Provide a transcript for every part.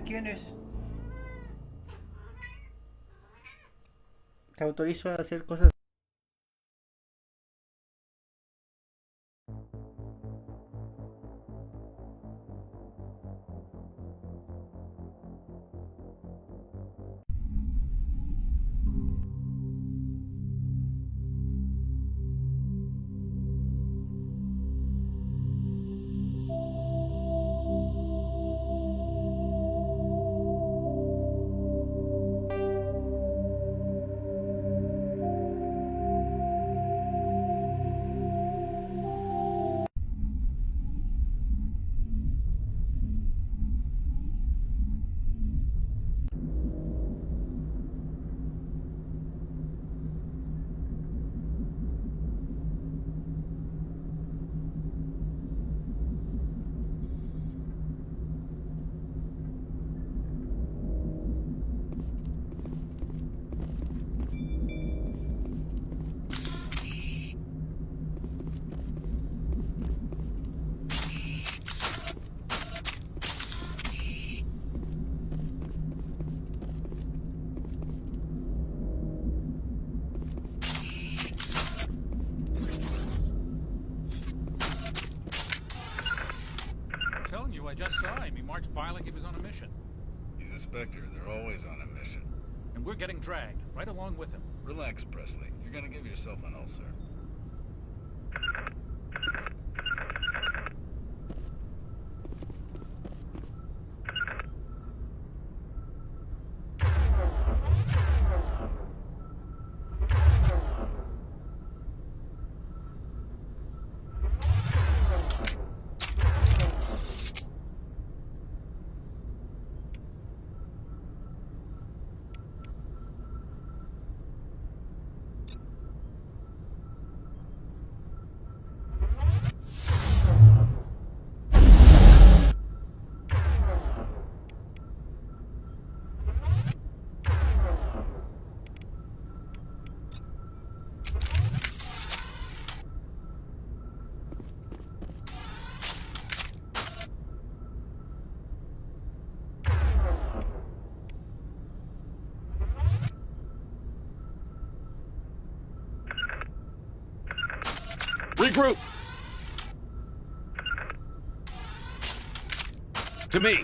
quién es. Te autorizo a hacer cosas. I just saw him. He marched by like he was on a mission. He's a Spectre. They're always on a mission. And we're getting dragged, right along with him. Relax, Presley. You're gonna give yourself an ulcer. Regroup! To me!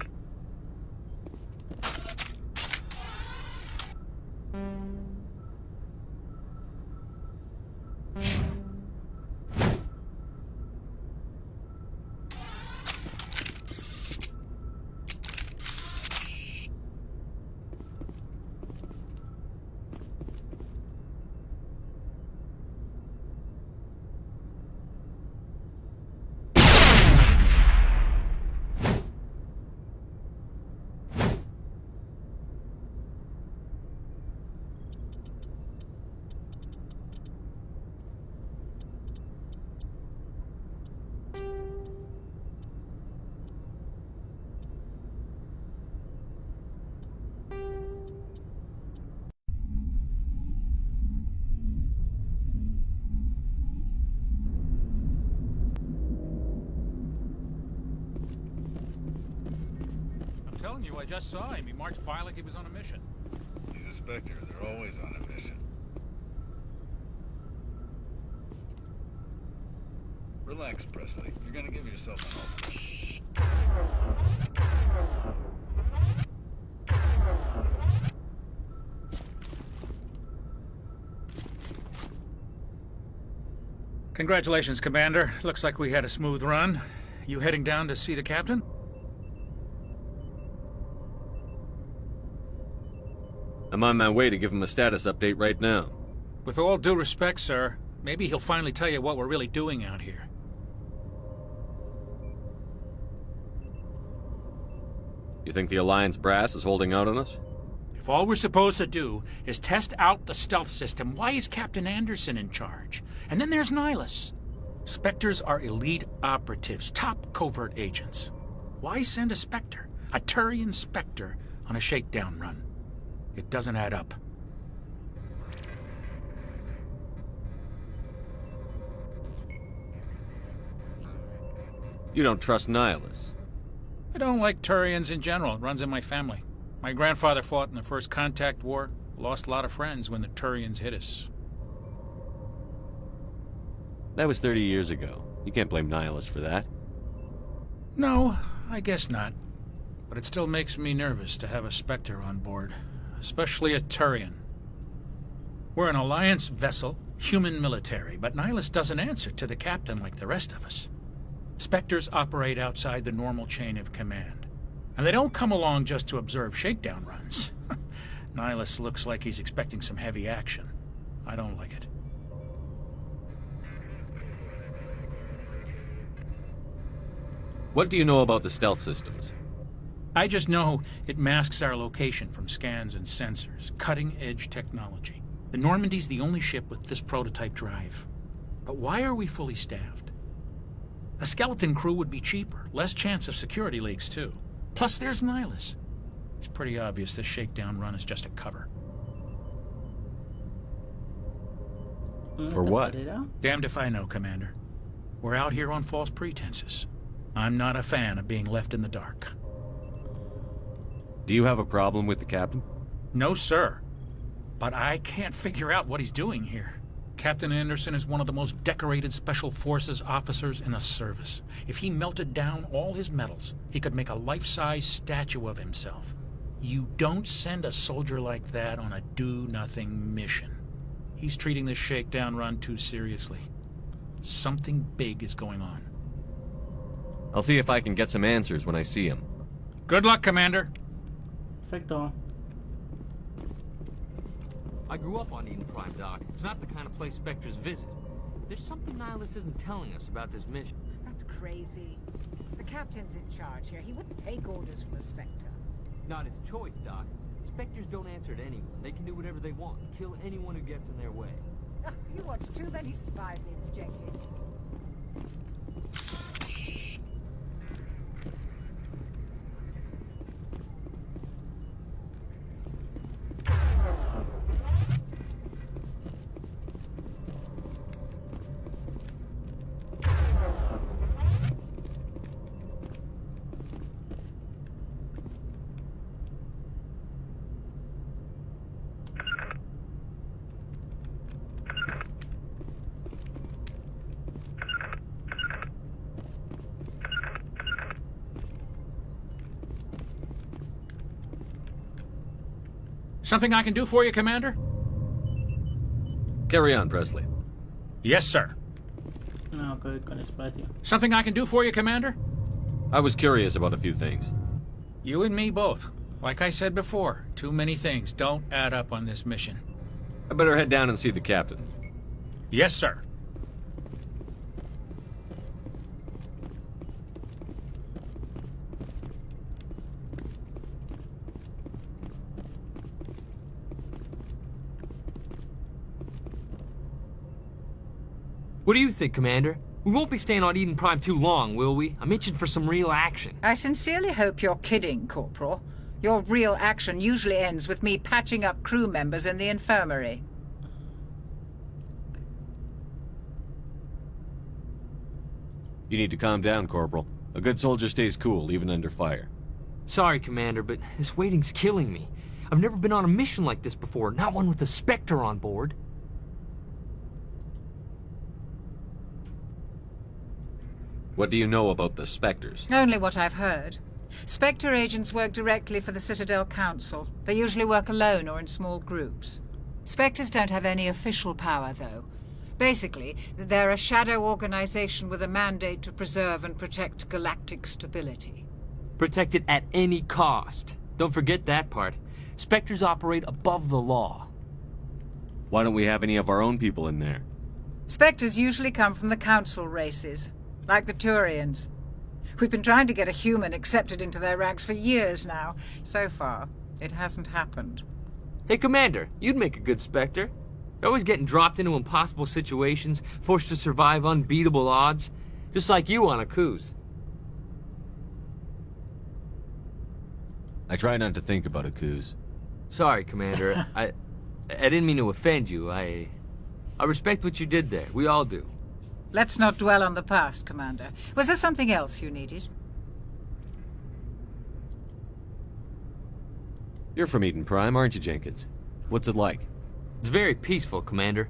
I'm telling you, I just saw him. He marched by like he was on a mission. He's a Spectre. They're always on a mission. Relax, Presley. You're gonna give yourself an ulcer. Congratulations, Commander. Looks like we had a smooth run. You heading down to see the captain? I'm on my way to give him a status update right now. With all due respect, sir, maybe he'll finally tell you what we're really doing out here. You think the Alliance brass is holding out on us? If all we're supposed to do is test out the stealth system, why is Captain Anderson in charge? And then there's Nihilus. Spectres are elite operatives, top covert agents. Why send a Spectre, a Turian Spectre, on a shakedown run? It doesn't add up. You don't trust Nihilus. don't like Turians in general. It runs in my family. My grandfather fought in the First Contact War. Lost a lot of friends when the Turians hit us. That was 30 years ago. You can't blame Nihilus for that. No, I guess not. But it still makes me nervous to have a Spectre on board. Especially a Turian. We're an Alliance vessel, human military, but Nihilus doesn't answer to the captain like the rest of us. Spectres operate outside the normal chain of command. And they don't come along just to observe shakedown runs. Nihilus looks like he's expecting some heavy action. I don't like it. What do you know about the stealth systems? I just know it masks our location from scans and sensors. Cutting-edge technology. The Normandy's the only ship with this prototype drive. But why are we fully staffed? A skeleton crew would be cheaper. Less chance of security leaks, too. Plus, there's Nihilus. It's pretty obvious this shakedown run is just a cover. For what? Damned if I know, Commander. We're out here on false pretenses. I'm not a fan of being left in the dark. Do you have a problem with the captain? No, sir. But I can't figure out what he's doing here. Captain Anderson is one of the most decorated Special Forces officers in the service. If he melted down all his medals, he could make a life-size statue of himself. You don't send a soldier like that on a do-nothing mission. He's treating this shakedown run too seriously. Something big is going on. I'll see if I can get some answers when I see him. Good luck, Commander. Perfecto. I grew up on Eden Prime, Doc. It's not the kind of place Spectres visit. There's something Nihilus isn't telling us about this mission. That's crazy. The captain's in charge here. He wouldn't take orders from a Spectre. Not his choice, Doc. Spectres don't answer to anyone. They can do whatever they want. Kill anyone who gets in their way. You watch too many spy vids, Jenkins. Something I can do for you, Commander? Carry on, Presley. Yes, sir. No, ok, con espacio. Something I can do for you, Commander? I was curious about a few things. You and me both. Like I said before, too many things don't add up on this mission. I better head down and see the captain. Yes, sir. What do you think, Commander? We won't be staying on Eden Prime too long, will we? I'm itching for some real action. I sincerely hope you're kidding, Corporal. Your real action usually ends with me patching up crew members in the infirmary. You need to calm down, Corporal. A good soldier stays cool, even under fire. Sorry, Commander, but this waiting's killing me. I've never been on a mission like this before, not one with a Spectre on board. What do you know about the Spectres? Only what I've heard. Spectre agents work directly for the Citadel Council. They usually work alone or in small groups. Spectres don't have any official power, though. Basically, they're a shadow organization with a mandate to preserve and protect galactic stability. Protect it at any cost. Don't forget that part. Spectres operate above the law. Why don't we have any of our own people in there? Spectres usually come from the Council races, like the Turians. We've been trying to get a human accepted into their ranks for years now. So far, it hasn't happened. Hey, Commander, you'd make a good Spectre. You're always getting dropped into impossible situations, forced to survive unbeatable odds. Just like you on Akuz. I try not to think about Akuz. Sorry, Commander. I didn't mean to offend you. I respect what you did there. We all do. Let's not dwell on the past, Commander. Was there something else you needed? You're from Eden Prime, aren't you, Jenkins? What's it like? It's very peaceful, Commander.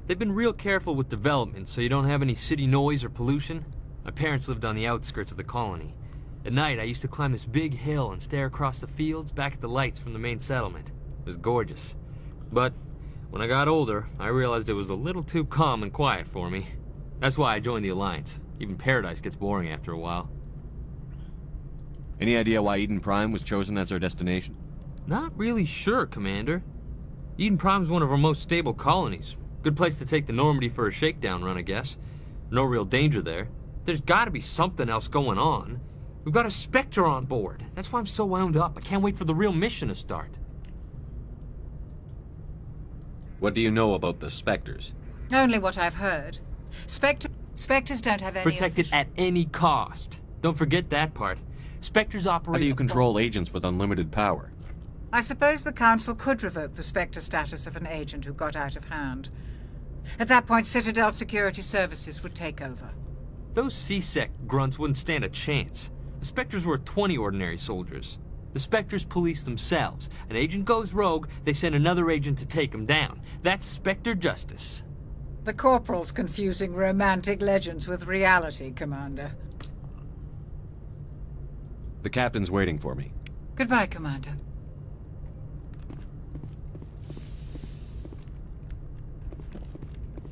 They've been real careful with development, so you don't have any city noise or pollution. My parents lived on the outskirts of the colony. At night, I used to climb this big hill and stare across the fields back at the lights from the main settlement. It was gorgeous. But when I got older, I realized it was a little too calm and quiet for me. That's why I joined the Alliance. Even Paradise gets boring after a while. Any idea why Eden Prime was chosen as our destination? Not really sure, Commander. Eden Prime's one of our most stable colonies. Good place to take the Normandy for a shakedown run, I guess. No real danger there. There's gotta be something else going on. We've got a Spectre on board. That's why I'm so wound up. I can't wait for the real mission to start. What do you know about the Spectres? Only what I've heard. Spectres don't have any... Protected at any cost. Don't forget that part. Spectres operate... How do you control agents with unlimited power? I suppose the Council could revoke the Spectre status of an agent who got out of hand. At that point, Citadel Security Services would take over. Those C-Sec grunts wouldn't stand a chance. The Spectres were 20 ordinary soldiers. The Spectres police themselves. An agent goes rogue, they send another agent to take him down. That's Spectre justice. The Corporal's confusing romantic legends with reality, Commander. The captain's waiting for me. Goodbye, Commander.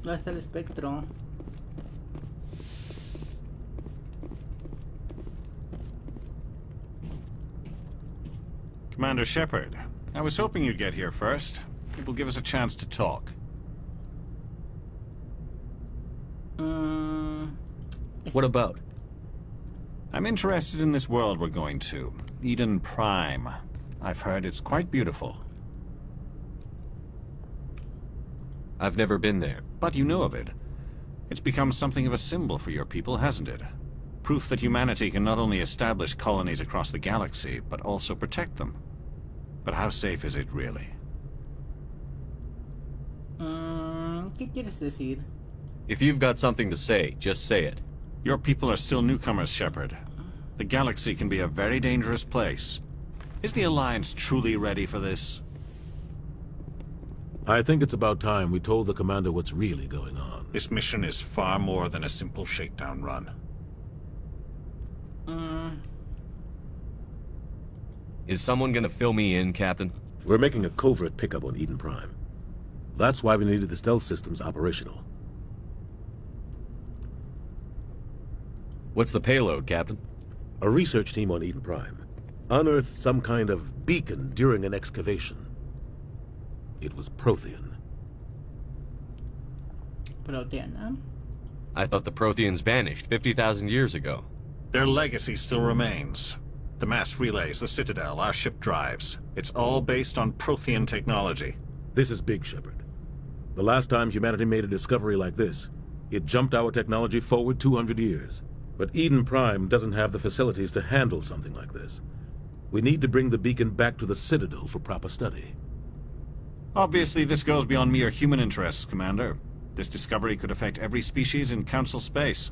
¿Dónde está el espectro? Commander Shepard, I was hoping you'd get here first. It will give us a chance to talk. What about? I'm interested in this world we're going to, Eden Prime. I've heard it's quite beautiful. I've never been there. But you know of it. It's become something of a symbol for your people, hasn't it? Proof that humanity can not only establish colonies across the galaxy, but also protect them. But how safe is it, really? ¿Qué quieres decir? If you've got something to say, just say it. Your people are still newcomers, Shepard. The galaxy can be a very dangerous place. Is the Alliance truly ready for this? I think it's about time we told the Commander what's really going on. This mission is far more than a simple shakedown run. Is someone gonna fill me in, Captain? We're making a covert pickup on Eden Prime. That's why we needed the stealth systems operational. What's the payload, Captain? A research team on Eden Prime unearthed some kind of beacon during an excavation. It was Prothean. Proteana. I thought the Protheans vanished 50,000 years ago. Their legacy still remains. The mass relays, the Citadel, our ship drives. It's all based on Prothean technology. This is big, Shepard. The last time humanity made a discovery like this, it jumped our technology forward 200 years. But Eden Prime doesn't have the facilities to handle something like this. We need to bring the beacon back to the Citadel for proper study. Obviously, this goes beyond mere human interests, Commander. This discovery could affect every species in Council space.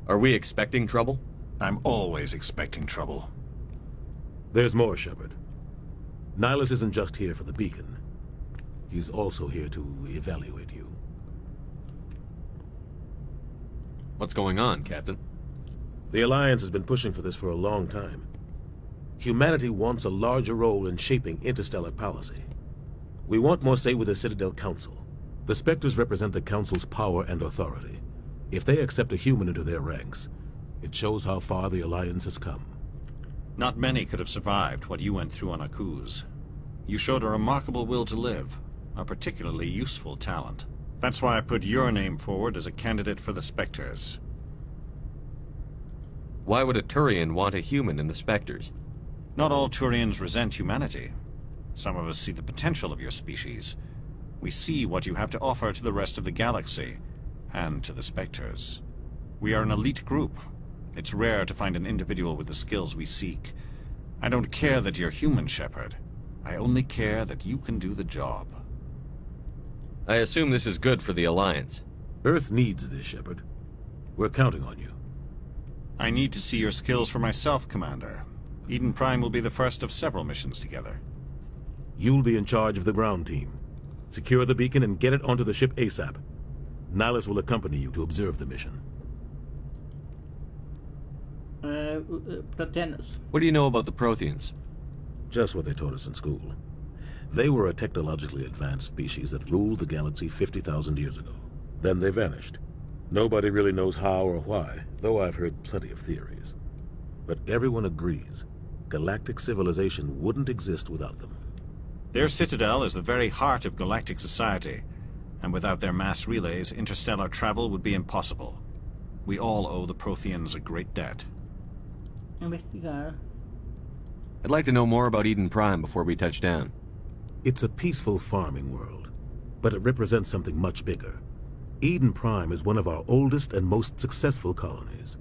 Are we expecting trouble? I'm always expecting trouble. There's more, Shepard. Nihilus isn't just here for the beacon. He's also here to evaluate you. What's going on, Captain? The Alliance has been pushing for this for a long time. Humanity wants a larger role in shaping interstellar policy. We want more say with the Citadel Council. The Spectres represent the Council's power and authority. If they accept a human into their ranks, it shows how far the Alliance has come. Not many could have survived what you went through on Akuz. You showed a remarkable will to live, a particularly useful talent. That's why I put your name forward as a candidate for the Spectres. Why would a Turian want a human in the Spectres? Not all Turians resent humanity. Some of us see the potential of your species. We see what you have to offer to the rest of the galaxy, and to the Spectres. We are an elite group. It's rare to find an individual with the skills we seek. I don't care that you're human, Shepard. I only care that you can do the job. I assume this is good for the Alliance. Earth needs this, Shepard. We're counting on you. I need to see your skills for myself, Commander. Eden Prime will be the first of several missions together. You'll be in charge of the ground team. Secure the beacon and get it onto the ship ASAP. Nihilus will accompany you to observe the mission. Proteanus. What do you know about the Protheans? Just what they taught us in school. They were a technologically advanced species that ruled the galaxy 50,000 years ago. Then they vanished. Nobody really knows how or why, though I've heard plenty of theories. But everyone agrees, galactic civilization wouldn't exist without them. Their citadel is the very heart of galactic society, and without their mass relays, interstellar travel would be impossible. We all owe the Protheans a great debt. Investigar. I'd like to know more about Eden Prime before we touch down. It's a peaceful farming world, but it represents something much bigger. Eden Prime is one of our oldest and most successful colonies.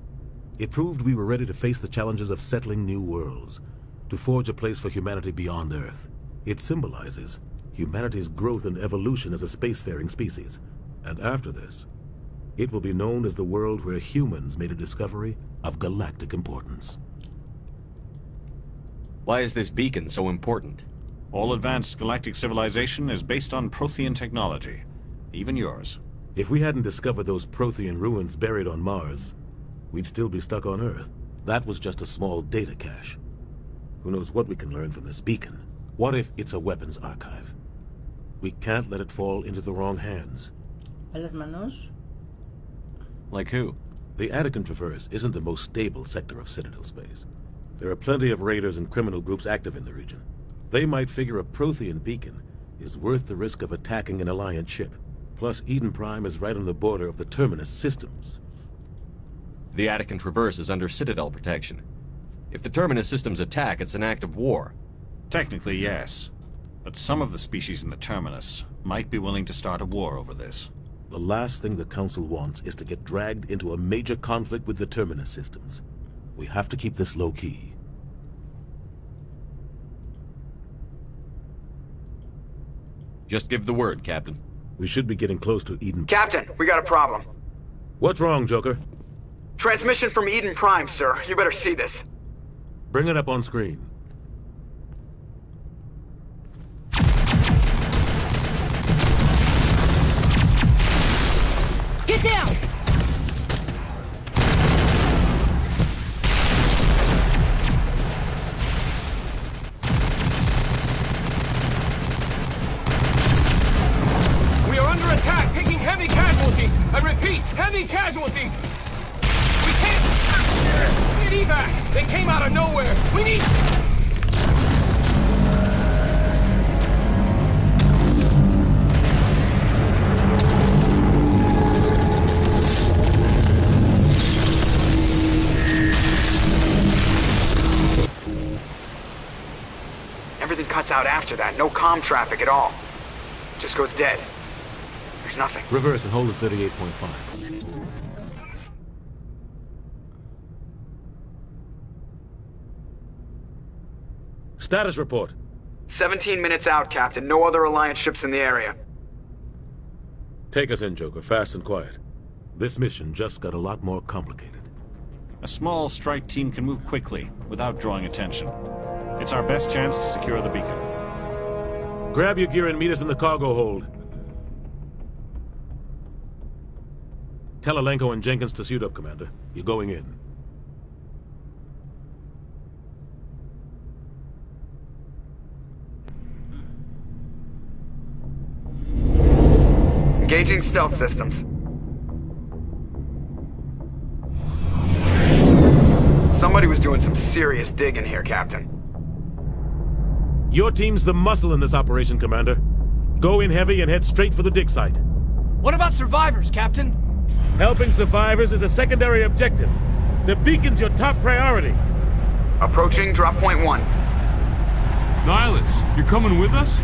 It proved we were ready to face the challenges of settling new worlds, to forge a place for humanity beyond Earth. It symbolizes humanity's growth and evolution as a spacefaring species. And after this, it will be known as the world where humans made a discovery of galactic importance. Why is this beacon so important? All advanced galactic civilization is based on Prothean technology, even yours. If we hadn't discovered those Prothean ruins buried on Mars, we'd still be stuck on Earth. That was just a small data cache. Who knows what we can learn from this beacon? What if it's a weapons archive? We can't let it fall into the wrong hands. A las manos. Like who? The Attican Traverse isn't the most stable sector of Citadel space. There are plenty of raiders and criminal groups active in the region. They might figure a Prothean beacon is worth the risk of attacking an Alliance ship. Plus, Eden Prime is right on the border of the Terminus systems. The Attican Traverse is under Citadel protection. If the Terminus systems attack, it's an act of war. Technically, yes. But some of the species in the Terminus might be willing to start a war over this. The last thing the Council wants is to get dragged into a major conflict with the Terminus systems. We have to keep this low-key. Just give the word, Captain. We should be getting close to Eden. Captain, we got a problem. What's wrong, Joker? Transmission from Eden Prime, sir. You better see this. Bring it up on screen. Get down! We are under attack, taking heavy casualties. I repeat, heavy casualties. We can't... We need evac. They came out of nowhere. We need... Everything cuts out after that. No comm traffic at all. Just goes dead. There's nothing. Reverse and hold at 38.5. Status report. 17 minutes out, Captain. No other Alliance ships in the area. Take us in, Joker, fast and quiet. This mission just got a lot more complicated. A small strike team can move quickly, without drawing attention. It's our best chance to secure the beacon. Grab your gear and meet us in the cargo hold. Tell Alenko and Jenkins to suit up, Commander. You're going in. Engaging stealth systems. Somebody was doing some serious digging here, Captain. Your team's the muscle in this operation, Commander. Go in heavy and head straight for the dig site. What about survivors, Captain? Helping survivors is a secondary objective. The beacon's your top priority. Approaching drop point 1. Nihilus, you're coming with us?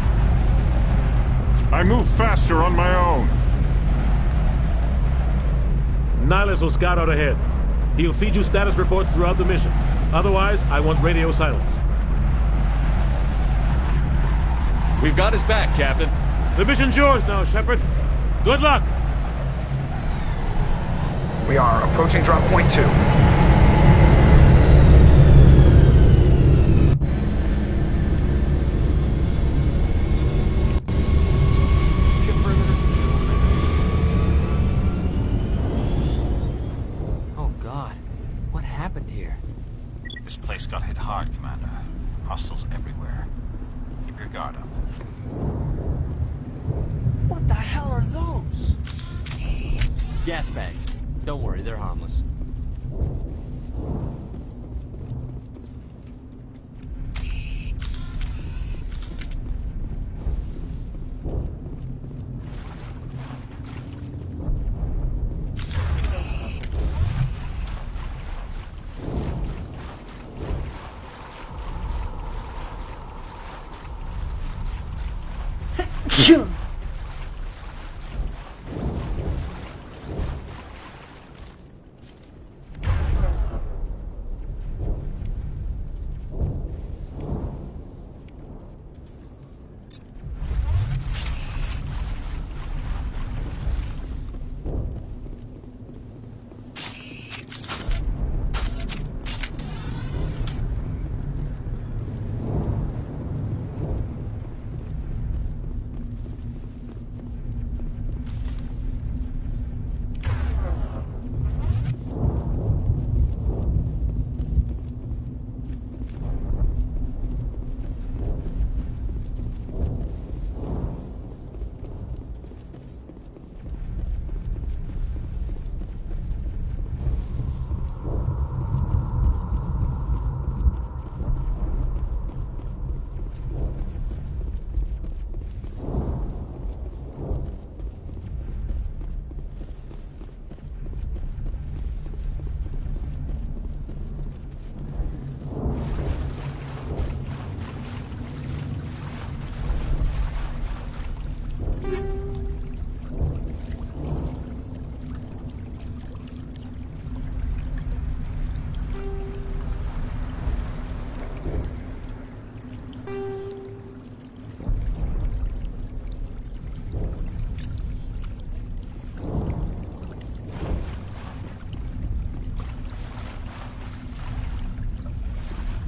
I move faster on my own. Nihilus will scout out ahead. He'll feed you status reports throughout the mission. Otherwise, I want radio silence. We've got his back, Captain. The mission's yours now, Shepard. Good luck! We are approaching drop point 2. Oh God, what happened here? This place got hit hard, Commander. Hostiles everywhere. Keep your guard up. What the hell are those? Gas bags. Don't worry, they're harmless.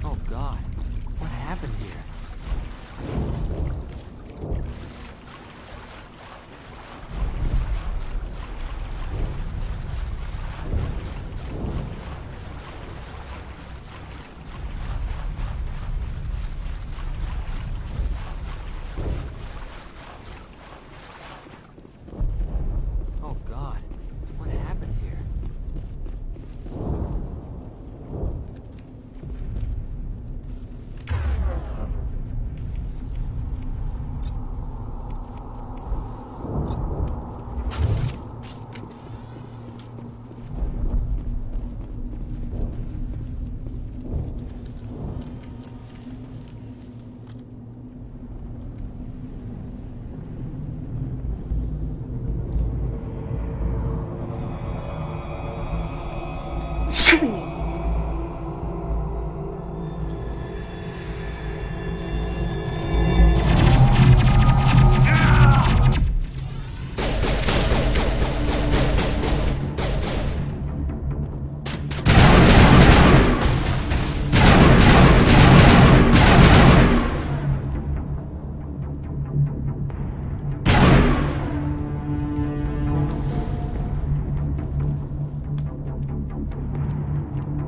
Oh God, what happened here? Oh God, what happened here?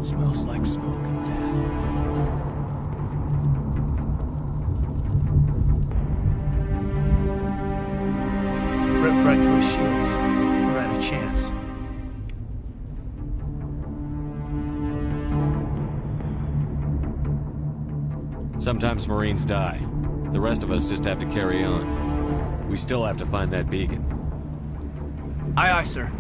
Smells like smoke and death. Ripped right through his shields. We're out of chance. Sometimes Marines die. The rest of us just have to carry on. We still have to find that beacon. Aye, aye, sir.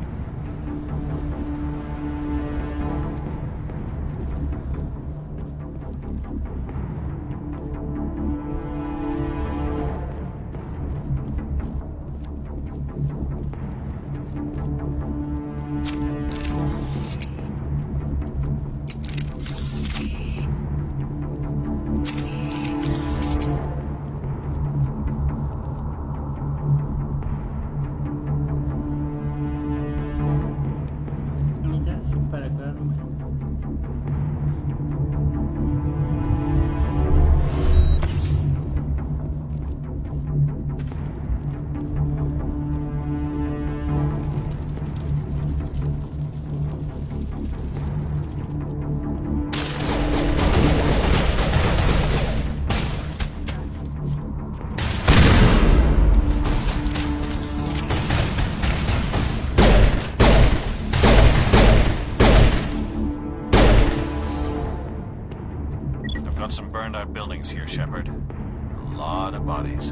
bodies here, Shepard. A lot of bodies.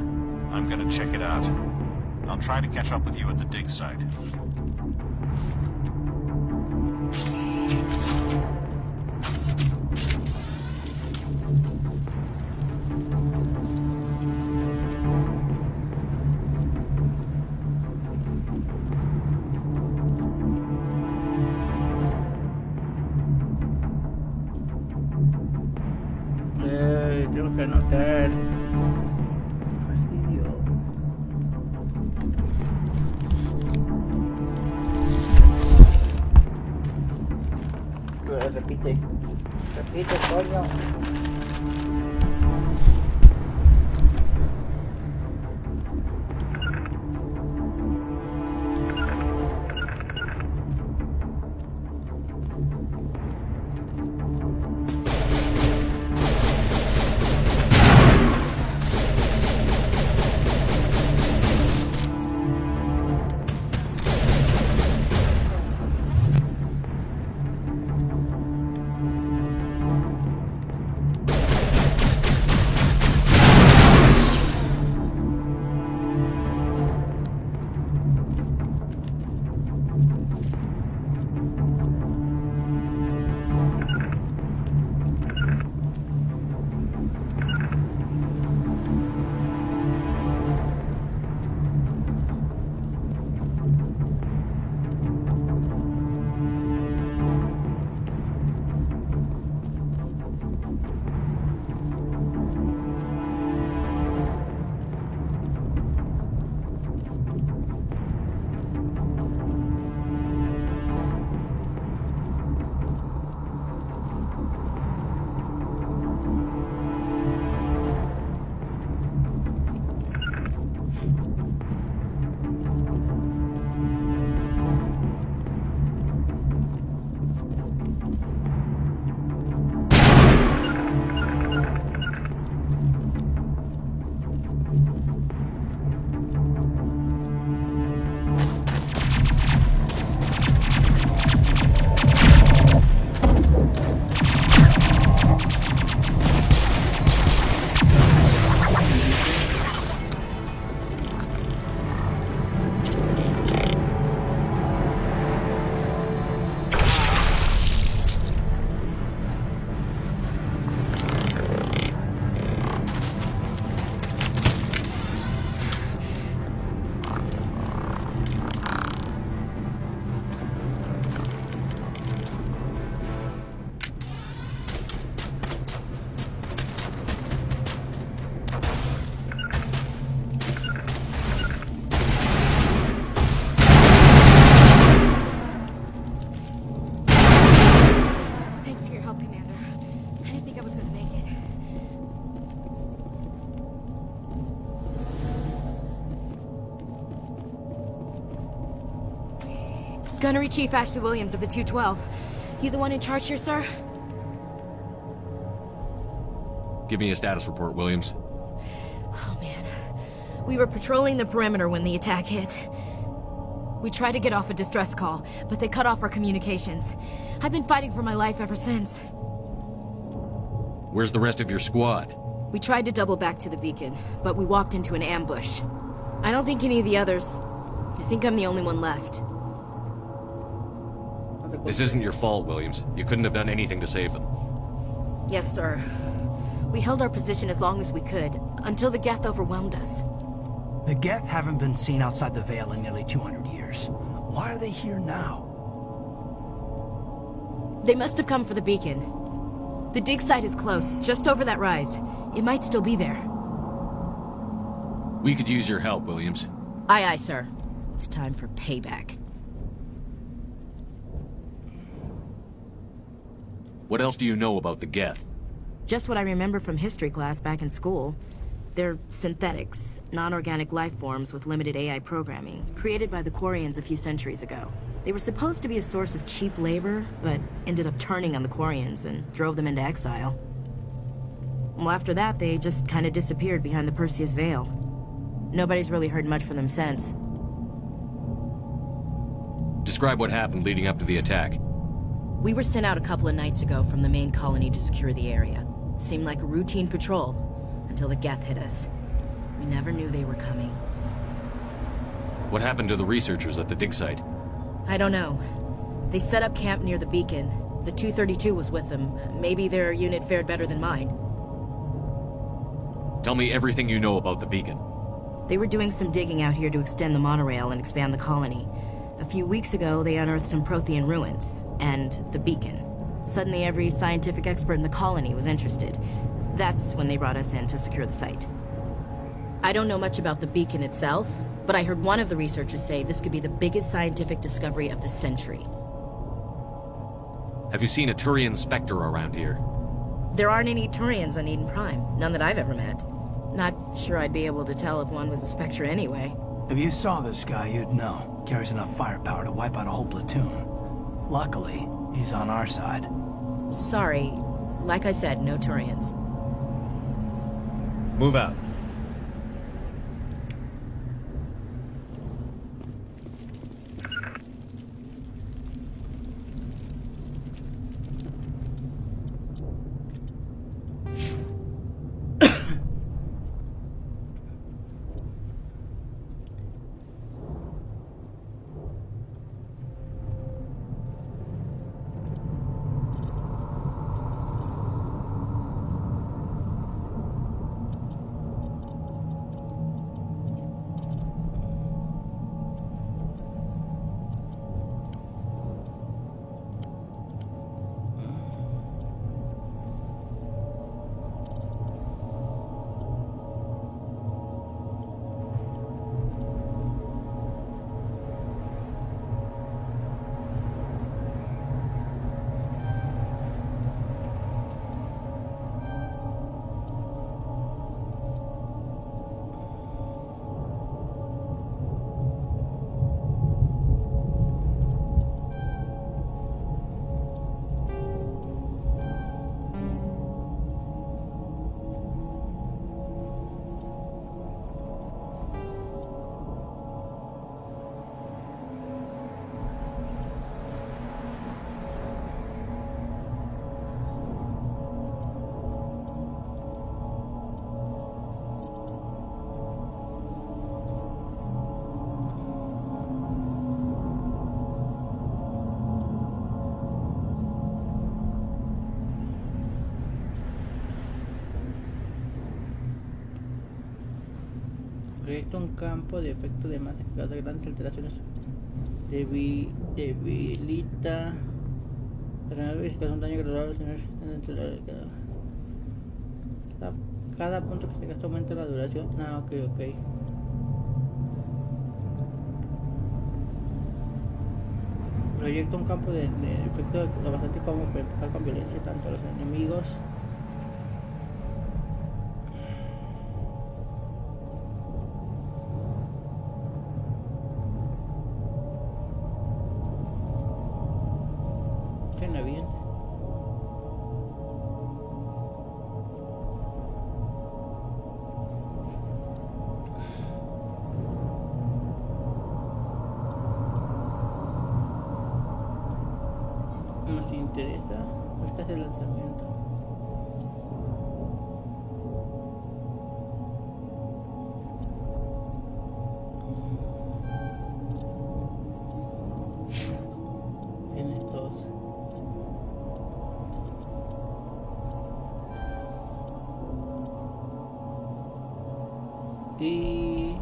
I'm gonna check it out. I'll try to catch up with you at the dig site. Tengo que anotar. Fastidio. Repite. Repite, coño. Gunnery Chief Ashley Williams of the 212. You the one in charge here, sir? Give me a status report, Williams. Oh, man. We were patrolling the perimeter when the attack hit. We tried to get off a distress call, but they cut off our communications. I've been fighting for my life ever since. Where's the rest of your squad? We tried to double back to the beacon, but we walked into an ambush. I don't think any of the others... I think I'm the only one left. This isn't your fault, Williams. You couldn't have done anything to save them. Yes, sir. We held our position as long as we could, until the Geth overwhelmed us. The Geth haven't been seen outside the Veil in nearly 200 years. Why are they here now? They must have come for the beacon. The dig site is close, just over that rise. It might still be there. We could use your help, Williams. Aye, aye, sir. It's time for payback. What else do you know about the Geth? Just what I remember from history class back in school. They're synthetics, non-organic life forms with limited AI programming, created by the Quarians a few centuries ago. They were supposed to be a source of cheap labor, but ended up turning on the Quarians and drove them into exile. Well, after that, they just kind of disappeared behind the Perseus Veil. Nobody's really heard much from them since. Describe what happened leading up to the attack. We were sent out a couple of nights ago from the main colony to secure the area. Seemed like a routine patrol. until the Geth hit us. We never knew they were coming. What happened to the researchers at the dig site? I don't know. They set up camp near the beacon. The 232 was with them. Maybe their unit fared better than mine. Tell me everything you know about the beacon. They were doing some digging out here to extend the monorail and expand the colony. A few weeks ago, they unearthed some Prothean ruins, and the beacon. Suddenly, every scientific expert in the colony was interested. That's when they brought us in to secure the site. I don't know much about the beacon itself, but I heard one of the researchers say this could be the biggest scientific discovery of the century. Have you seen a Turian Spectre around here? There aren't any Turians on Eden Prime, none that I've ever met. Not sure I'd be able to tell if one was a Spectre anyway. If you saw this guy, you'd know. Carries enough firepower to wipe out a whole platoon. Luckily, he's on our side. Sorry. Like I said, no Turians. Move out. Proyecta un campo de efecto de masa que causa grandes alteraciones. Debilita. Que causa un daño gradual dentro de cada punto que se gasta aumenta la duración. Ah, ok. Proyecta un campo de efecto bastante cómodo para atacar con violencia tanto a los enemigos. Suena bien. Nos interesa, busca el lanzamiento. Tienes dos. Y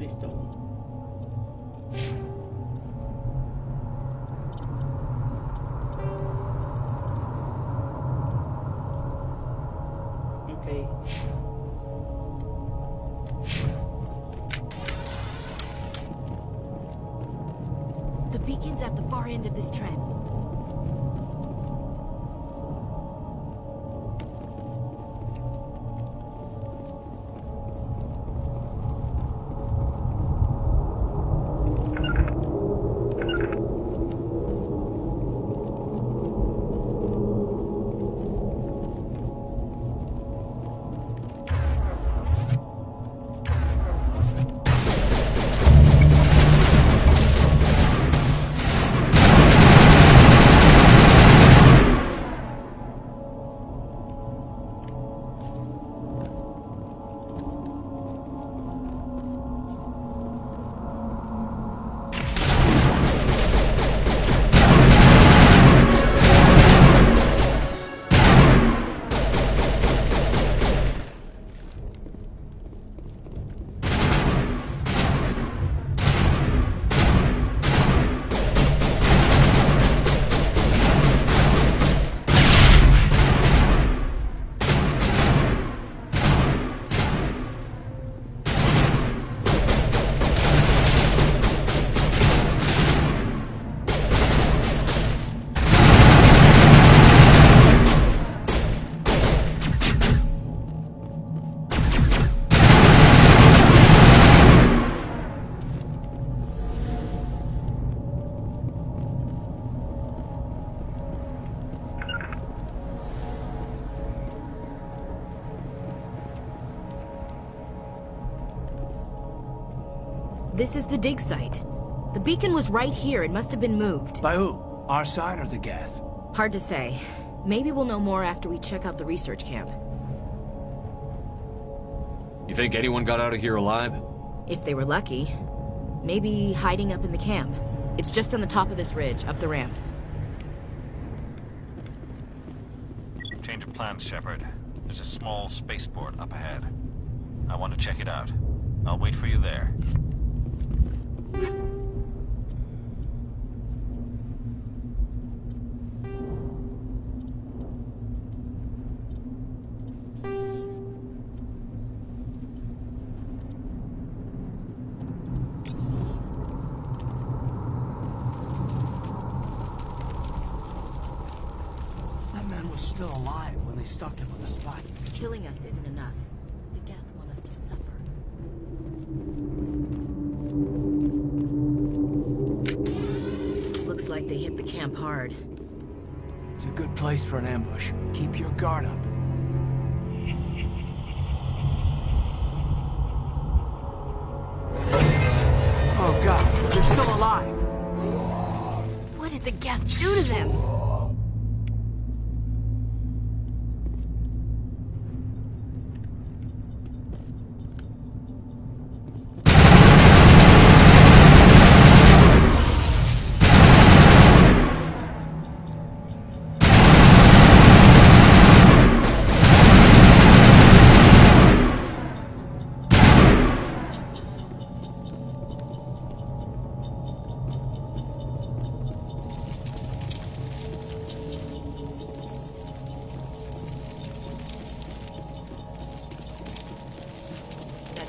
listo. Ok. The beacon's at the far end of this trend. This is the dig site. The beacon was right here. It must have been moved. By who? Our side or the Geth? Hard to say. Maybe we'll know more after we check out the research camp. You think anyone got out of here alive? If they were lucky. Maybe hiding up in the camp. It's just on the top of this ridge, up the ramps. Change of plans, Shepard. There's a small spaceport up ahead. I want to check it out. I'll wait for you there. That man was still alive when they stuck him on the spot. Killing us isn't enough. The Geth want us to suffer. Looks like they hit the camp hard. It's a good place for an ambush. Keep your guard up. Oh god, they're still alive! What did the Geth do to them?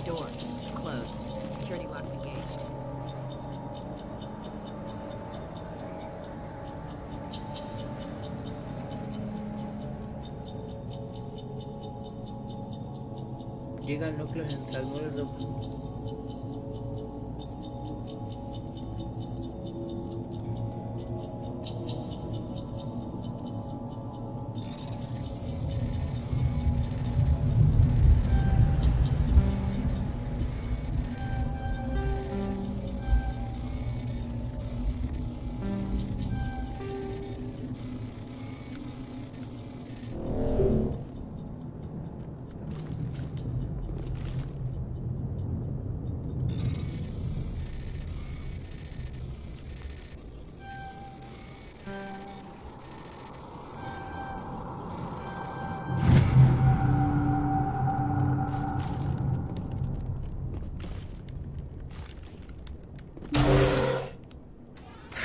Door. It's closed. Security lock's engaged. Llega al núcleo central, muere.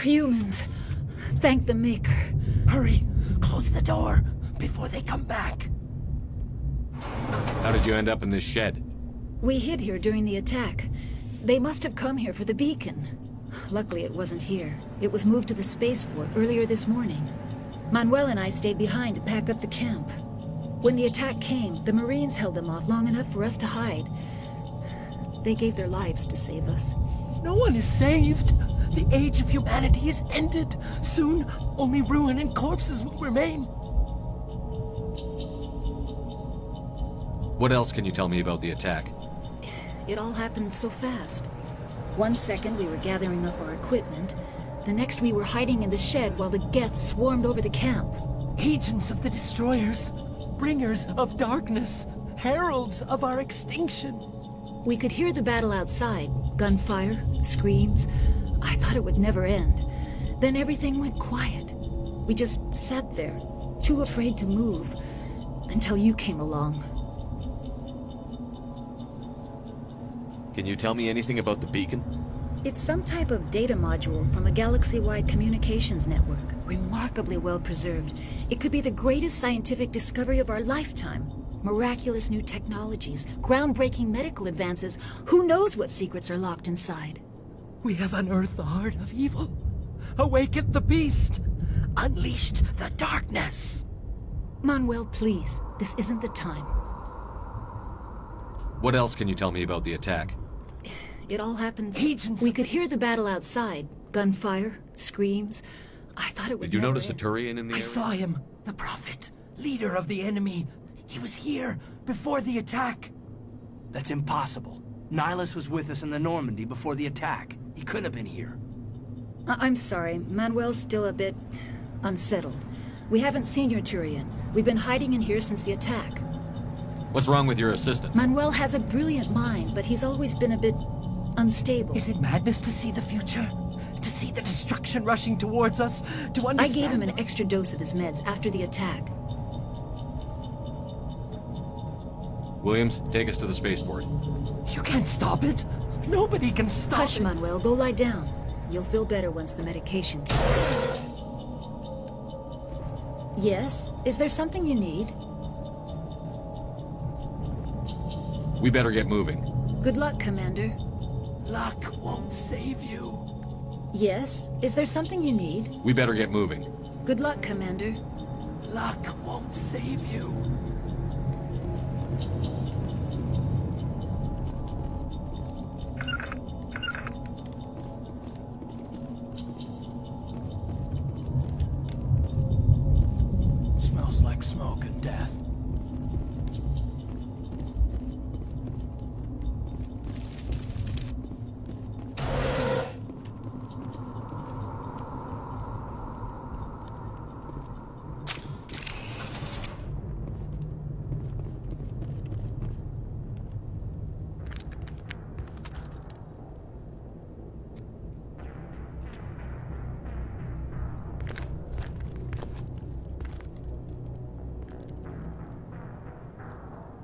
Humans. Thank the Maker. Hurry! Close the door before they come back. How did you end up in this shed? We hid here during the attack. They must have come here for the beacon. Luckily, it wasn't here. It was moved to the spaceport earlier this morning. Manuel and I stayed behind to pack up the camp. When the attack came, the Marines held them off long enough for us to hide. They gave their lives to save us. No one is saved. The age of humanity is ended. Soon, only ruin and corpses will remain. What else can you tell me about the attack? It all happened so fast. 1 second we were gathering up our equipment. The next we were hiding in the shed while the Geth swarmed over the camp. Agents of the Destroyers, bringers of darkness, heralds of our extinction. We could hear the battle outside. Gunfire, screams. I thought it would never end. Then everything went quiet. We just sat there, too afraid to move, until you came along. Can you tell me anything about the beacon? It's some type of data module from a galaxy-wide communications network. Remarkably well preserved. It could be the greatest scientific discovery of our lifetime. Miraculous new technologies, groundbreaking medical advances. Who knows what secrets are locked inside? We have unearthed the heart of evil, awakened the beast, unleashed the darkness. Manuel, please. This isn't the time. What else can you tell me about the attack? It all happened. Agents. We could hear the battle outside. Gunfire, screams. I thought it would Did you never notice a end. Turian in the I area? saw him, the Prophet, leader of the enemy. He was here before the attack. That's impossible. Nihilus was with us in the Normandy before the attack. He couldn't have been here. I'm sorry. Manuel's still a bit unsettled. We haven't seen your Turian. We've been hiding in here since the attack. What's wrong with your assistant? Manuel has a brilliant mind, but he's always been a bit unstable. Is it madness to see the future? To see the destruction rushing towards us? To understand? I gave him an extra dose of his meds after the attack. Williams, take us to the spaceport. You can't stop it. Nobody can stop Hush, it. Manuel. Go lie down. You'll feel better once the medication kicks in. Yes? Is there something you need? We better get moving. Good luck, Commander. Luck won't save you. Yes? Is there something you need? We better get moving. Good luck, Commander. Luck won't save you. Smells like smoke and death.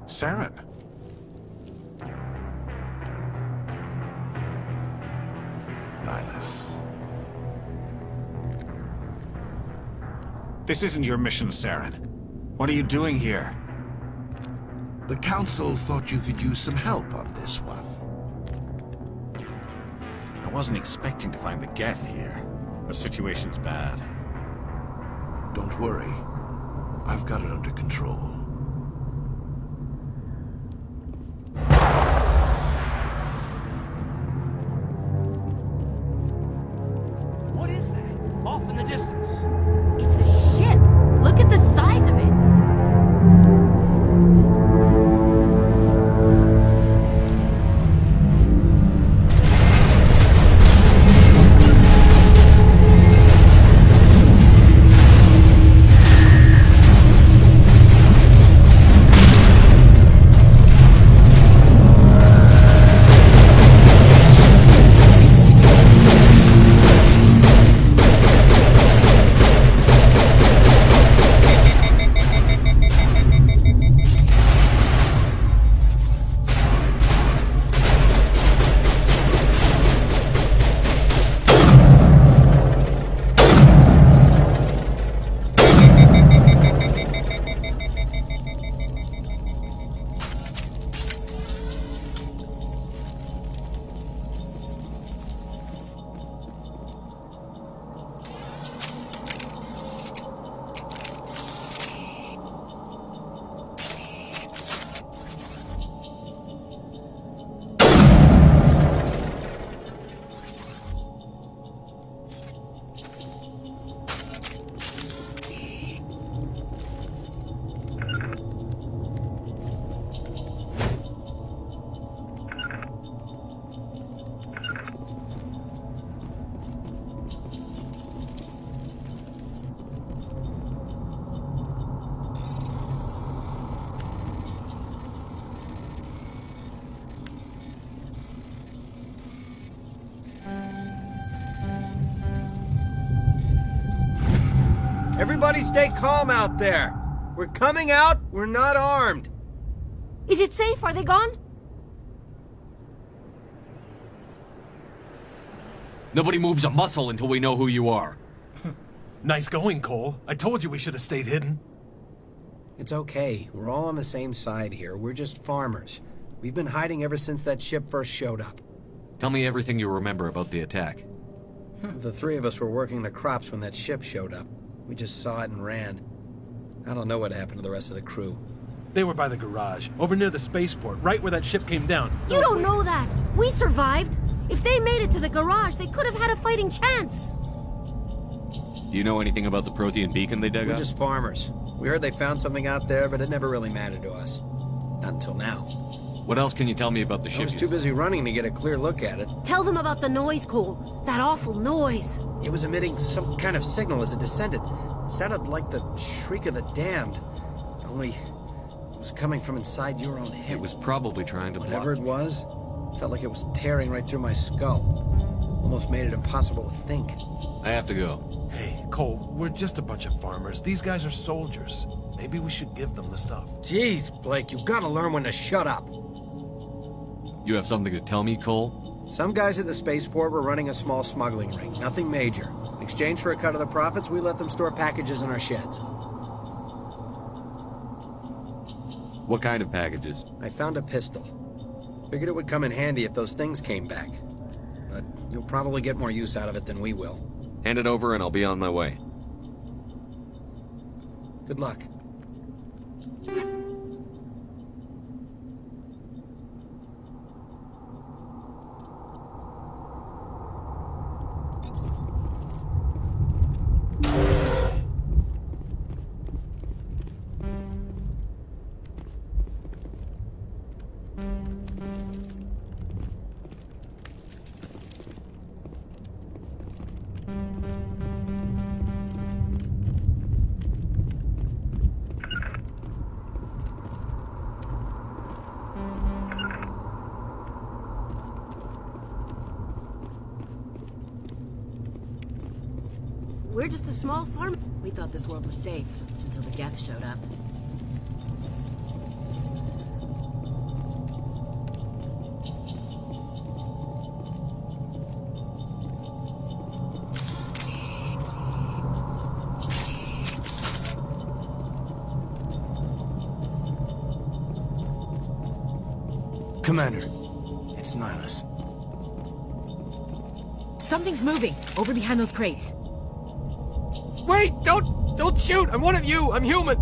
Saren. Nihilus. This isn't your mission, Saren. What are you doing here? The Council thought you could use some help on this one. I wasn't expecting to find the Geth here. The situation's bad. Don't worry. I've got it under control. What is that? Off in the distance. It's a ship. Look at the size of it. Everybody stay calm out there. We're coming out, we're not armed. Is it safe? Are they gone? Nobody moves a muscle until we know who you are. Nice going, Cole. I told you we should have stayed hidden. It's okay. We're all on the same side here. We're just farmers. We've been hiding ever since that ship first showed up. Tell me everything you remember about the attack. The three of us were working the crops when that ship showed up. We just saw it and ran. I don't know what happened to the rest of the crew. They were by the garage, over near the spaceport, right where that ship came down. You don't know that. We survived. If they made it to the garage, they could have had a fighting chance. Do you know anything about the Prothean beacon they dug We're up? just farmers. We heard they found something out there, but it never really mattered to us. Not until now. What else can you tell me about the ship? I was too busy running to get a clear look at it. Tell them about the noise, Cole. That awful noise. It was emitting some kind of signal as it descended. It sounded like the shriek of the damned. Only it was coming from inside your own head. It was probably trying to Whatever it was, felt like it was tearing right through my skull. Almost made it impossible to think. I have to go. Hey, Cole, we're just a bunch of farmers. These guys are soldiers. Maybe we should give them the stuff. Jeez, Blake, you gotta learn when to shut up. You have something to tell me, Cole? Some guys at the spaceport were running a small smuggling ring, nothing major. In exchange for a cut of the profits, we let them store packages in our sheds. What kind of packages? I found a pistol. Figured it would come in handy if those things came back. But you'll probably get more use out of it than we will. Hand it over and I'll be on my way. Good luck. We're just a small farm. We thought this world was safe until the Geth showed up. Commander, it's Nihilus. Something's moving over behind those crates. Wait! Don't shoot! I'm one of you! I'm human!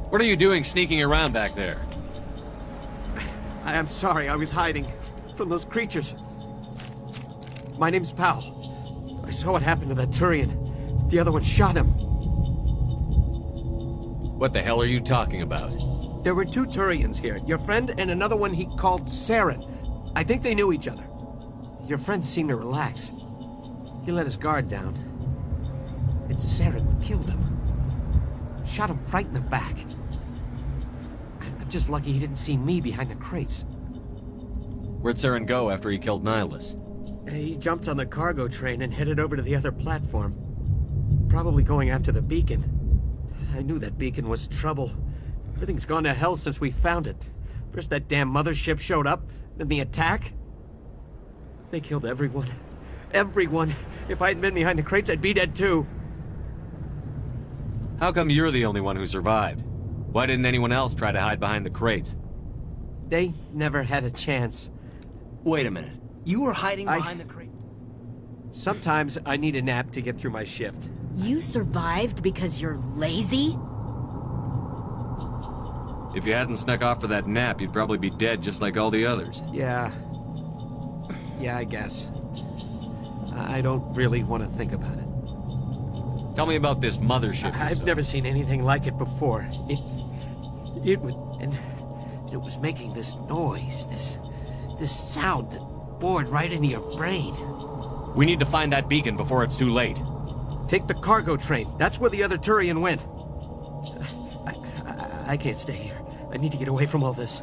What are you doing sneaking around back there? I am sorry, I was hiding from those creatures. My name's Powell. I saw what happened to that Turian. The other one shot him. What the hell are you talking about? There were two Turians here. Your friend and another one he called Saren. I think they knew each other. Your friend seemed to relax. He let his guard down. And Saren killed him. Shot him right in the back. I'm just lucky he didn't see me behind the crates. Where'd Saren go after he killed Nihilus? He jumped on the cargo train and headed over to the other platform. Probably going after the beacon. I knew that beacon was trouble. Everything's gone to hell since we found it. First that damn mothership showed up, then the attack. They killed everyone. Everyone. If I hadn't been behind the crates, I'd be dead too. How come you're the only one who survived? Why didn't anyone else try to hide behind the crates? They never had a chance. Wait a minute. You were hiding behind the crate? Sometimes I need a nap to get through my shift. You survived because you're lazy? If you hadn't snuck off for that nap, you'd probably be dead just like all the others. Yeah, I guess. I don't really want to think about it. Tell me about this mothership. I've never seen anything like it before. It was making this noise, this sound that bored right into your brain. We need to find that beacon before it's too late. Take the cargo train. That's where the other Turian went. I can't stay here. I need to get away from all this.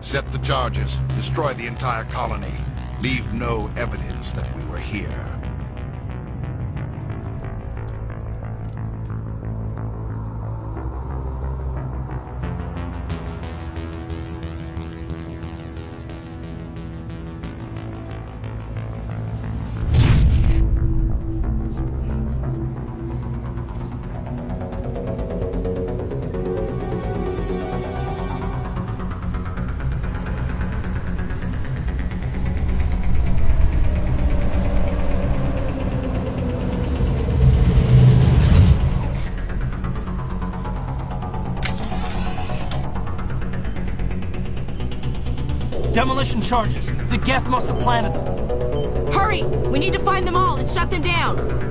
Set the charges. Destroy the entire colony. Leave no evidence that we were here. Demolition charges. The Geth must have planted them. Hurry! We need to find them all and shut them down!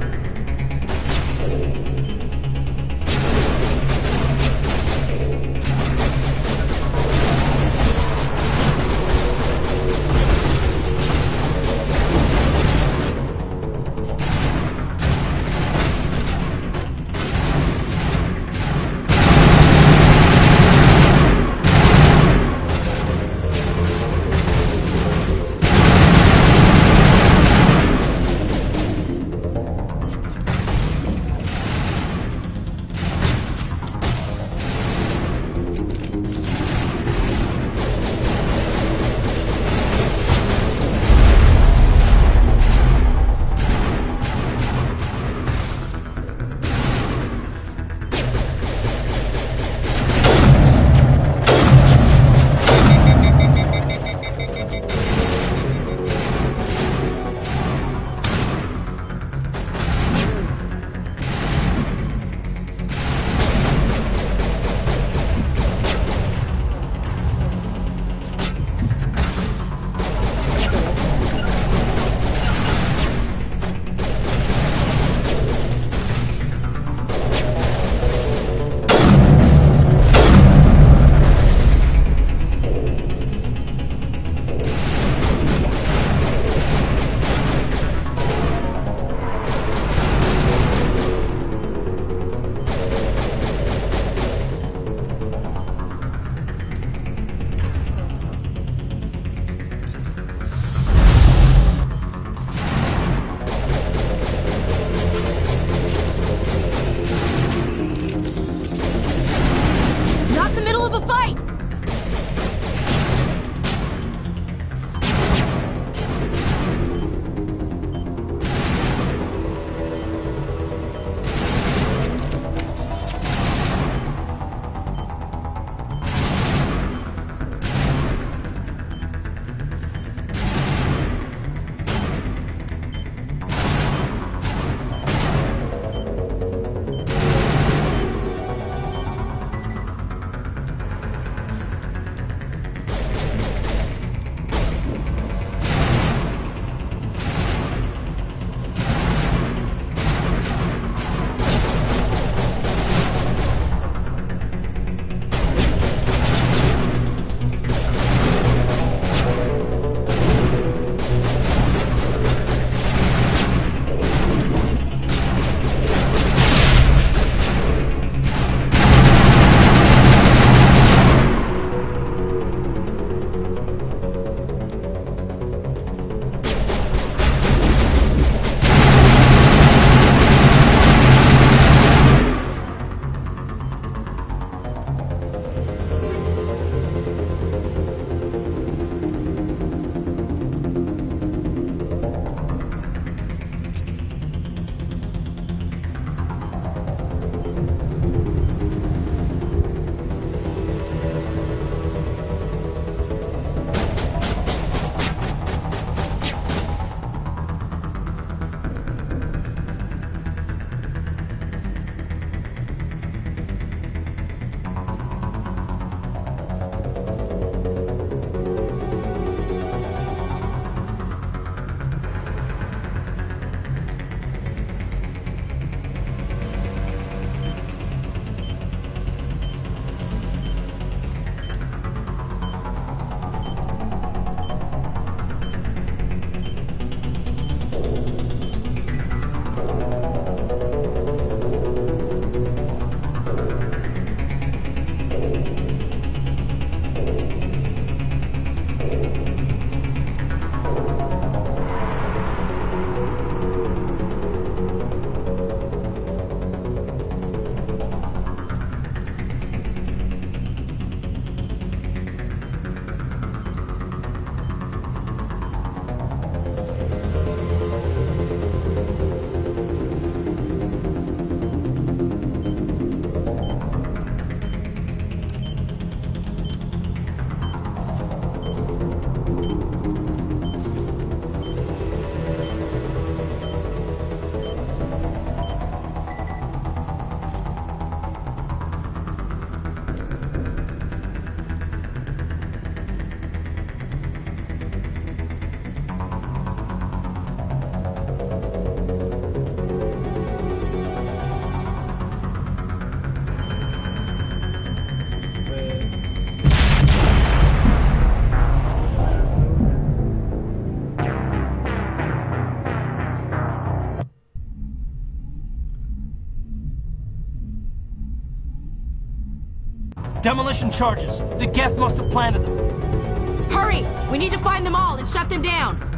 Demolition charges. The Geth must have planted them. Hurry! We need to find them all and shut them down!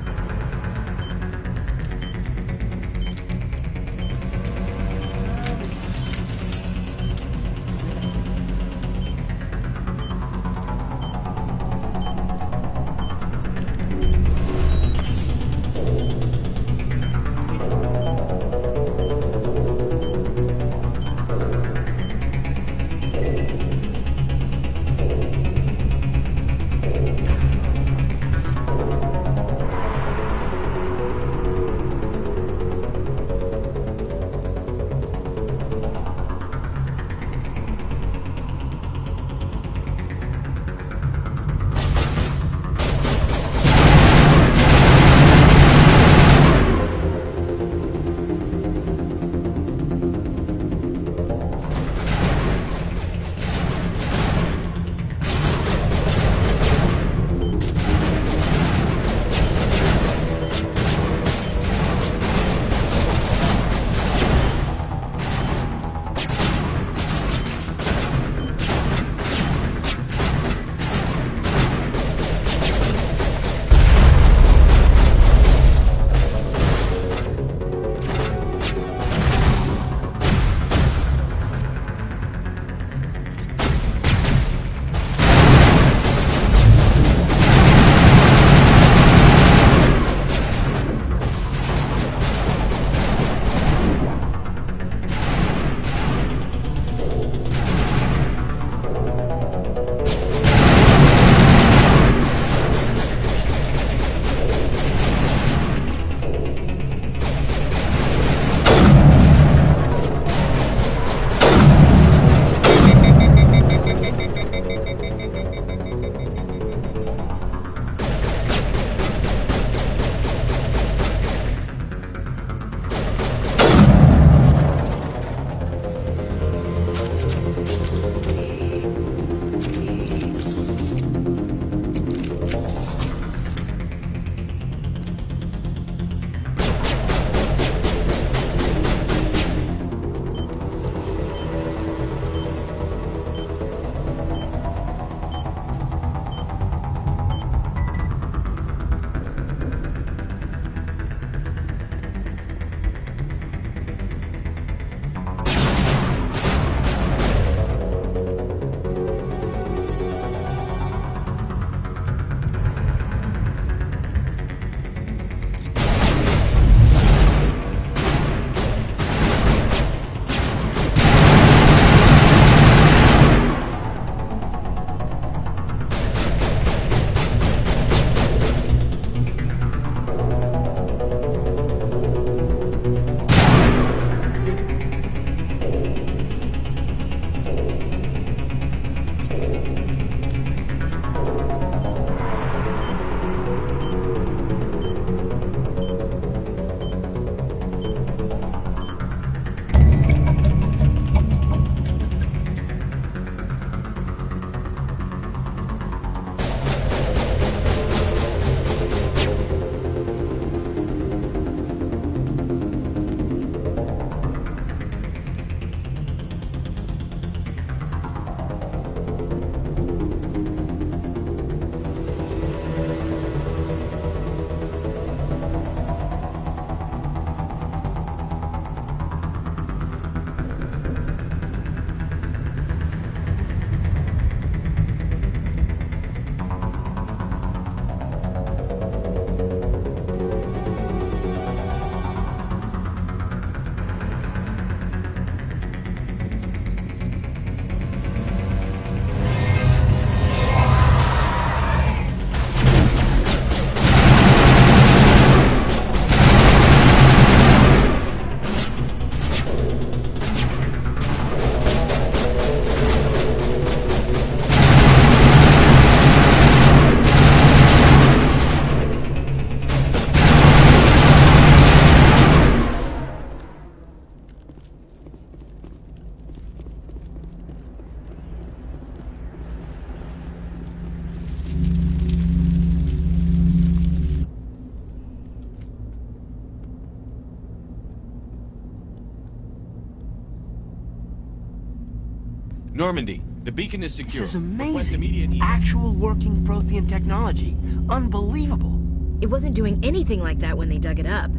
Normandy, The beacon is secure. This is Request amazing. immediate Actual working Prothean technology. Unbelievable. It wasn't doing anything like that when they dug it up.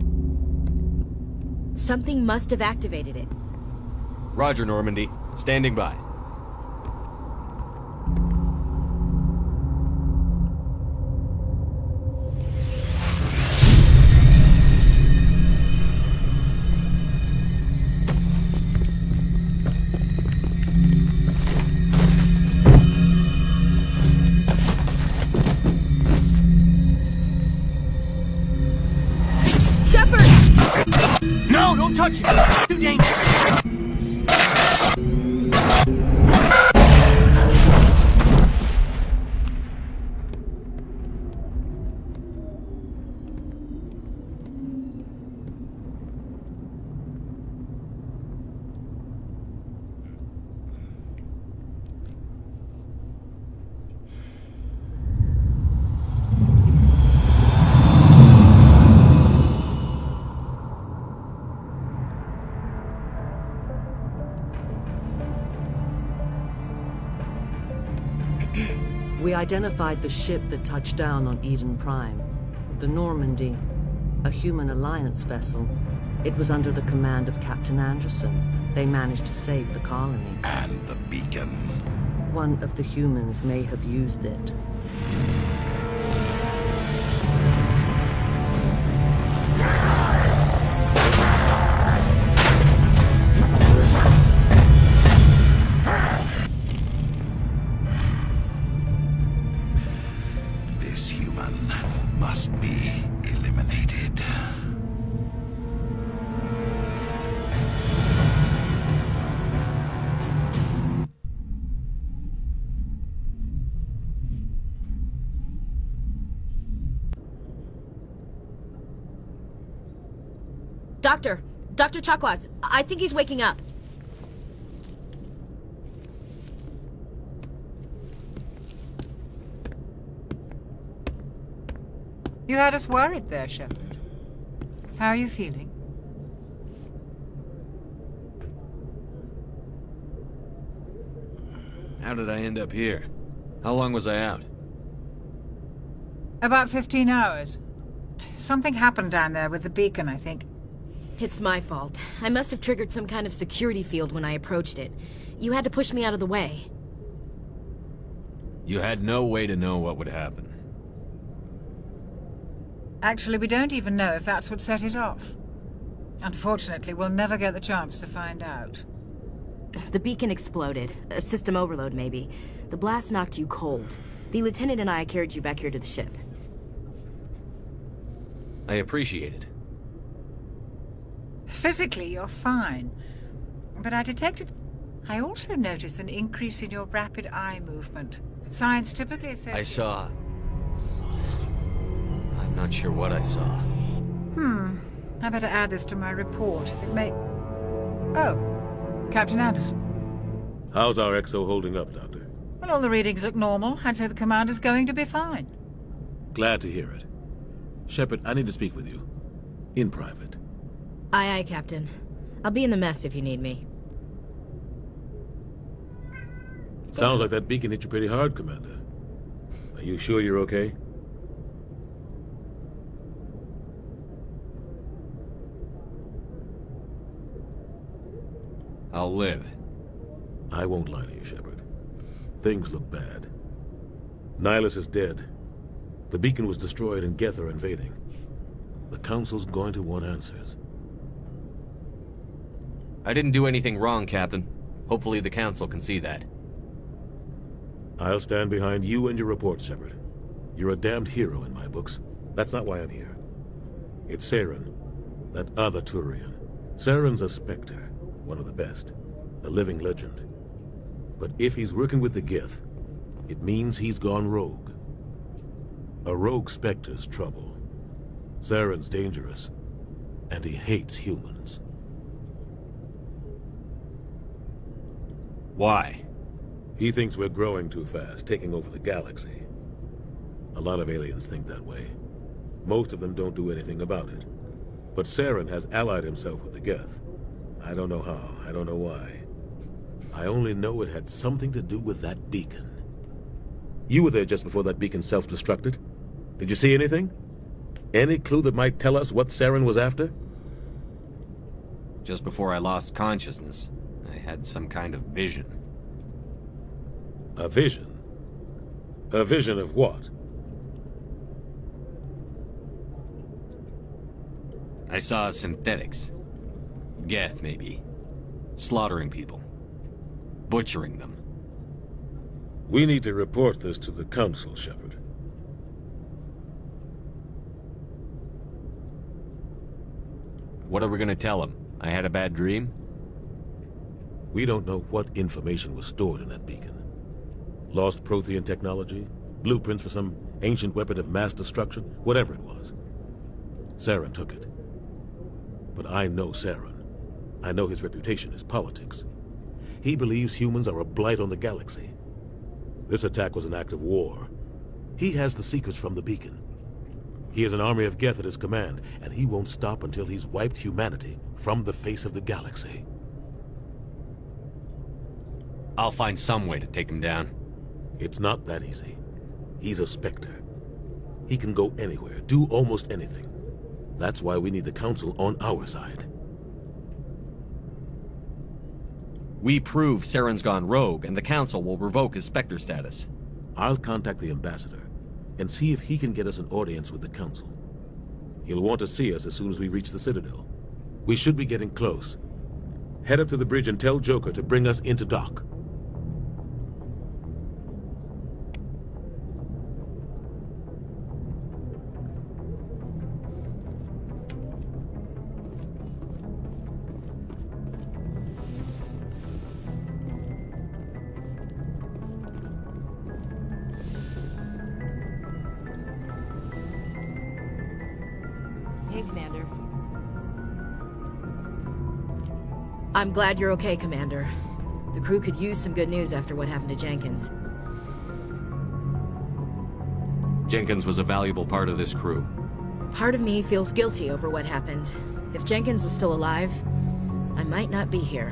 Something must have activated it. Roger, Normandy. Standing by. No, don't touch it! Too dangerous! We identified the ship that touched down on Eden Prime. The Normandy, a human alliance vessel. It was under the command of Captain Anderson. They managed to save the colony. And the beacon. One of the humans may have used it. This human must be eliminated. Dr. Chakwas, I think he's waking up. You had us worried there, Shepard. How are you feeling? How did I end up here? How long was I out? About 15 hours. Something happened down there with the beacon, I think. It's my fault. I must have triggered some kind of security field when I approached it. You had to push me out of the way. You had no way to know what would happen. Actually, we don't even know if that's what set it off. Unfortunately, we'll never get the chance to find out. The beacon exploded. A system overload, maybe. The blast knocked you cold. The lieutenant and I carried you back here to the ship. I appreciate it. Physically, you're fine. But I also noticed an increase in your rapid eye movement. Science typically associates... I'm not sure what I saw. I better add this to my report. It may... Oh, Captain Anderson. How's our XO holding up, Doctor? Well, all the readings look normal. I'd say the commander's going to be fine. Glad to hear it. Shepard, I need to speak with you. In private. Aye, aye, Captain. I'll be in the mess if you need me. Sounds like that beacon hit you pretty hard, Commander. Are you sure you're okay? I'll live. I won't lie to you, Shepard. Things look bad. Nihilus is dead. The beacon was destroyed and Geth are invading. The Council's going to want answers. I didn't do anything wrong, Captain. Hopefully the Council can see that. I'll stand behind you and your report, Shepard. You're a damned hero in my books. That's not why I'm here. It's Saren, that other Turian. Saren's a Spectre, one of the best, a living legend. But if he's working with the Geth, it means he's gone rogue. A rogue Spectre's trouble. Saren's dangerous, and he hates humans. Why? He thinks we're growing too fast, taking over the galaxy. A lot of aliens think that way. Most of them don't do anything about it. But Saren has allied himself with the Geth. I don't know how, I don't know why. I only know it had something to do with that beacon. You were there just before that beacon self-destructed. Did you see anything? Any clue that might tell us what Saren was after? Just before I lost consciousness, I had some kind of vision. A vision? A vision of what? I saw synthetics. Geth, maybe. Slaughtering people. Butchering them. We need to report this to the Council, Shepard. What are we gonna tell them? I had a bad dream? We don't know what information was stored in that beacon. Lost Prothean technology? Blueprints for some ancient weapon of mass destruction? Whatever it was. Saren took it. But I know Saren. I know his reputation is politics. He believes humans are a blight on the galaxy. This attack was an act of war. He has the secrets from the beacon. He has an army of Geth at his command, and he won't stop until he's wiped humanity from the face of the galaxy. I'll find some way to take him down. It's not that easy. He's a Spectre. He can go anywhere, do almost anything. That's why we need the Council on our side. We prove Saren's gone rogue, and the Council will revoke his Spectre status. I'll contact the Ambassador and see if he can get us an audience with the Council. He'll want to see us as soon as we reach the Citadel. We should be getting close. Head up to the bridge and tell Joker to bring us into dock. Hey, Commander. I'm glad you're okay, Commander. The crew could use some good news after what happened to Jenkins. Jenkins was a valuable part of this crew. Part of me feels guilty over what happened. If Jenkins was still alive, I might not be here.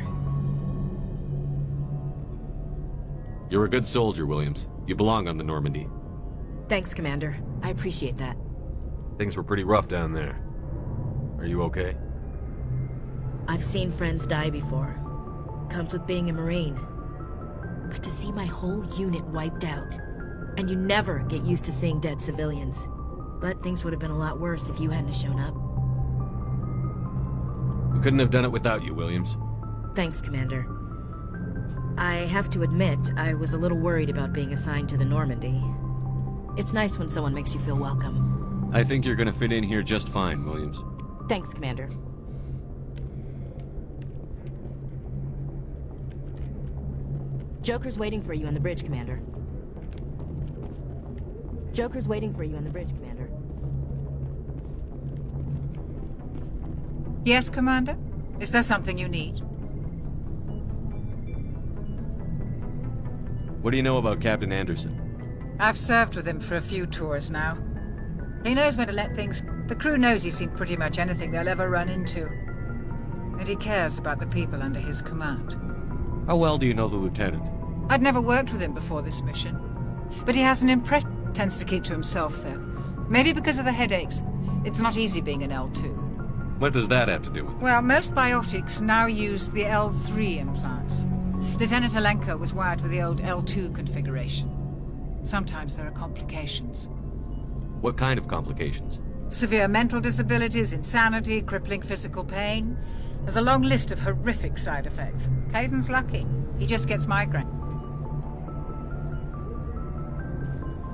You're a good soldier, Williams. You belong on the Normandy. Thanks, Commander. I appreciate that. Things were pretty rough down there. Are you okay? I've seen friends die before. Comes with being a Marine. But to see my whole unit wiped out, and you never get used to seeing dead civilians. But things would have been a lot worse if you hadn't shown up. We couldn't have done it without you, Williams. Thanks, Commander. I have to admit, I was a little worried about being assigned to the Normandy. It's nice when someone makes you feel welcome. I think you're gonna fit in here just fine, Williams. Thanks, Commander. Joker's waiting for you on the bridge, Commander. Joker's waiting for you on the bridge, Commander. Yes, Commander? Is there something you need? What do you know about Captain Anderson? I've served with him for a few tours now. He knows when to let things... The crew knows he's seen pretty much anything they'll ever run into. And he cares about the people under his command. How well do you know the lieutenant? I'd never worked with him before this mission. But he has an impressive... Tends to keep to himself, though. Maybe because of the headaches. It's not easy being an L2. What does that have to do with it? Well, most biotics now use the L3 implants. Lieutenant Alenko was wired with the old L2 configuration. Sometimes there are complications. What kind of complications? Severe mental disabilities, insanity, crippling physical pain. There's a long list of horrific side effects. Kaiden's lucky. He just gets migraine.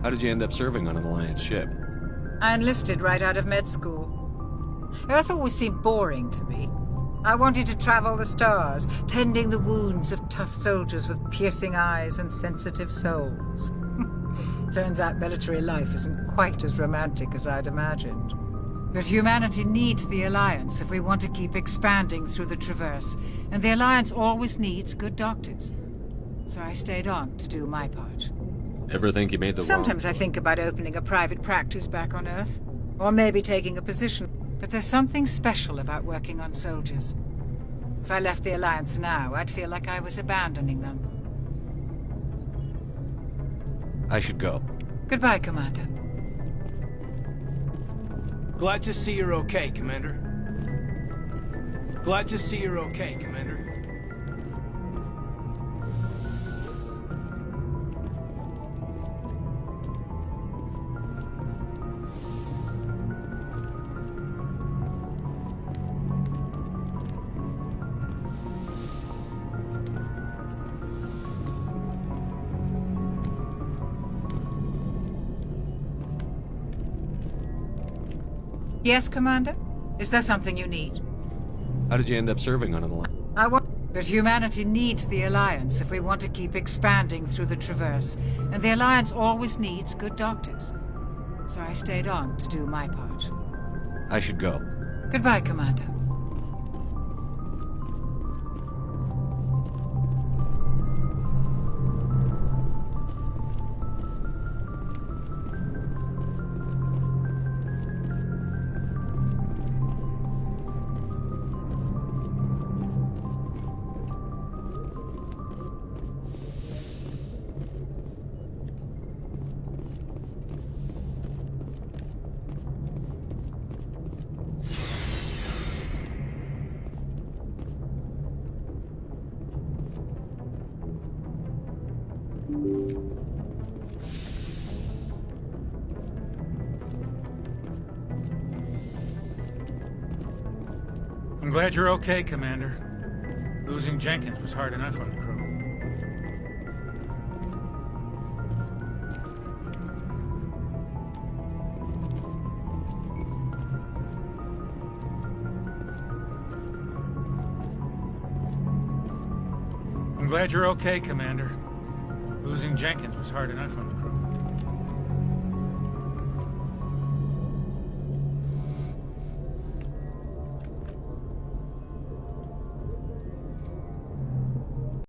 How did you end up serving on an Alliance ship? I enlisted right out of med school. Earth always seemed boring to me. I wanted to travel the stars, tending the wounds of tough soldiers with piercing eyes and sensitive souls. Turns out military life isn't quite as romantic as I'd imagined. But humanity needs the Alliance if we want to keep expanding through the Traverse, and the Alliance always needs good doctors. So I stayed on to do my part. Ever think you made the Sometimes I think about opening a private practice back on Earth, or maybe taking a position, but there's something special about working on soldiers. If I left the Alliance now, I'd feel like I was abandoning them. I should go. Goodbye, Commander. Glad to see you're okay, Commander. Glad to see you're okay, Commander. Yes, Commander? Is there something you need? How did you end up serving on an Alliance? But humanity needs the Alliance if we want to keep expanding through the Traverse. And the Alliance always needs good doctors. So I stayed on to do my part. I should go. Goodbye, Commander. I'm glad you're okay, Commander. Losing Jenkins was hard enough on the crew. I'm glad you're okay, Commander. Losing Jenkins was hard enough on the crew.